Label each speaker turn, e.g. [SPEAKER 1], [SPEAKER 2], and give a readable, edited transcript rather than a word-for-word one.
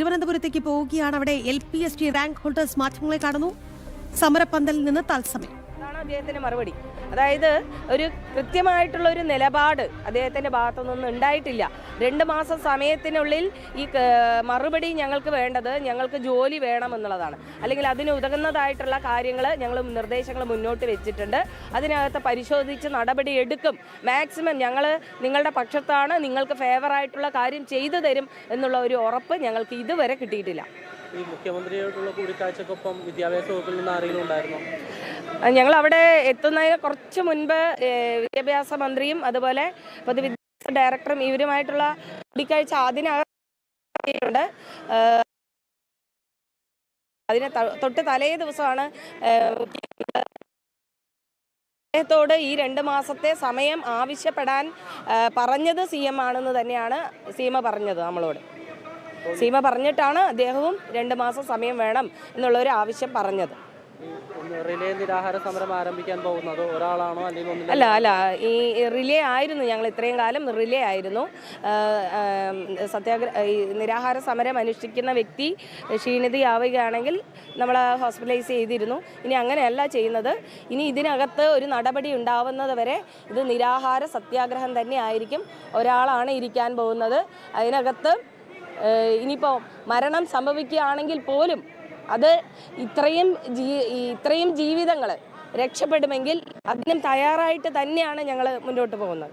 [SPEAKER 1] തിരുവനന്തപുരത്തേക്ക് പോവുകയാണ്. അവിടെ LPST റാങ്ക് ഹോൾഡേഴ്സ് മാറ്റങ്ങളെ കാണുന്നു. സമരപ്പന്തലിൽ നിന്ന് തത്സമയം.
[SPEAKER 2] അതാണ് അദ്ദേഹത്തിന്റെ മറുപടി. അതായത് ഒരു കൃത്യമായിട്ടുള്ള ഒരു നിലപാട് അദ്ദേഹത്തിന്റെ ഭാഗത്തു നിന്ന് ഉണ്ടായിട്ടില്ല. 2 മാസം സമയത്തിനുള്ളിൽ ഈ മറുപടി ഞങ്ങൾക്ക് വേണ്ടത് ഞങ്ങൾക്ക് ജോലി വേണമെന്നുള്ളതാണ്. അല്ലെങ്കിൽ അതിന് ഉതകുന്നതായിട്ടുള്ള കാര്യങ്ങൾ ഞങ്ങൾ നിർദ്ദേശങ്ങൾ മുന്നോട്ട് വെച്ചിട്ടുണ്ട്. അതിനകത്ത് പരിശോധിച്ച് നടപടി എടുക്കും. മാക്സിമം ഞങ്ങൾ നിങ്ങളുടെ പക്ഷത്താണ്, നിങ്ങൾക്ക് ഫേവറായിട്ടുള്ള കാര്യം ചെയ്തു തരും എന്നുള്ള ഒരു ഉറപ്പ് ഞങ്ങൾക്ക് ഇതുവരെ കിട്ടിയിട്ടില്ല.
[SPEAKER 3] ഈ മുഖ്യമന്ത്രിയോടുള്ള കൂടിക്കാഴ്ചക്കൊപ്പം വിദ്യാഭ്യാസ വകുപ്പിൽ നിന്ന് ആരെങ്കിലും ഉണ്ടായിരുന്നോ?
[SPEAKER 2] ഞങ്ങൾ അവിടെ എത്തുന്നതിന് കുറച്ച് മുൻപ് വിദ്യാഭ്യാസ മന്ത്രിയും അതുപോലെ പൊതുവിദ്യാഭ്യാസ ഡയറക്ടറും ഇവരുമായിട്ടുള്ള കൂടിക്കാഴ്ച അതിനകത്തുണ്ട്. അതിന് തൊട്ട് തലേ ദിവസമാണ് അദ്ദേഹത്തോട് ഈ 2 മാസത്തെ സമയം ആവശ്യപ്പെടാൻ പറഞ്ഞത് CM ആണെന്ന് തന്നെയാണ് സീമ പറഞ്ഞത് നമ്മളോട്. സീമ പറഞ്ഞിട്ടാണ് അദ്ദേഹവും 2 മാസം സമയം വേണം എന്നുള്ളൊരു ആവശ്യം പറഞ്ഞത്.
[SPEAKER 3] റിലേ നിരാഹാര സമരം ആരംഭിക്കാൻ പോകുന്നത് ഒരാളാണോ അല്ലെങ്കിൽ
[SPEAKER 2] അല്ല ഈ റിലേ ആയിരുന്നു. ഞങ്ങൾ ഇത്രയും കാലം റിലേ ആയിരുന്നു. നിരാഹാര സമരം അനുഷ്ഠിക്കുന്ന വ്യക്തി ക്ഷീണിതയാവുകയാണെങ്കിൽ നമ്മൾ ഹോസ്പിറ്റലൈസ് ചെയ്തിരുന്നു. ഇനി അങ്ങനെയല്ല ചെയ്യുന്നത്. ഇനി ഇതിനകത്ത് ഒരു നടപടി ഉണ്ടാവുന്നത് വരെ ഇത് നിരാഹാര സത്യാഗ്രഹം തന്നെ ആയിരിക്കും. ഒരാളാണ് ഇരിക്കാൻ പോകുന്നത്. അതിനകത്ത് ഇനിയിപ്പോൾ മരണം സംഭവിക്കുകയാണെങ്കിൽ പോലും അത് ഇത്രയും ജീവിതങ്ങൾ രക്ഷപ്പെടുമെങ്കിൽ അതിനും തയ്യാറായിട്ട് തന്നെയാണ് ഞങ്ങൾ മുന്നോട്ട് പോകുന്നത്.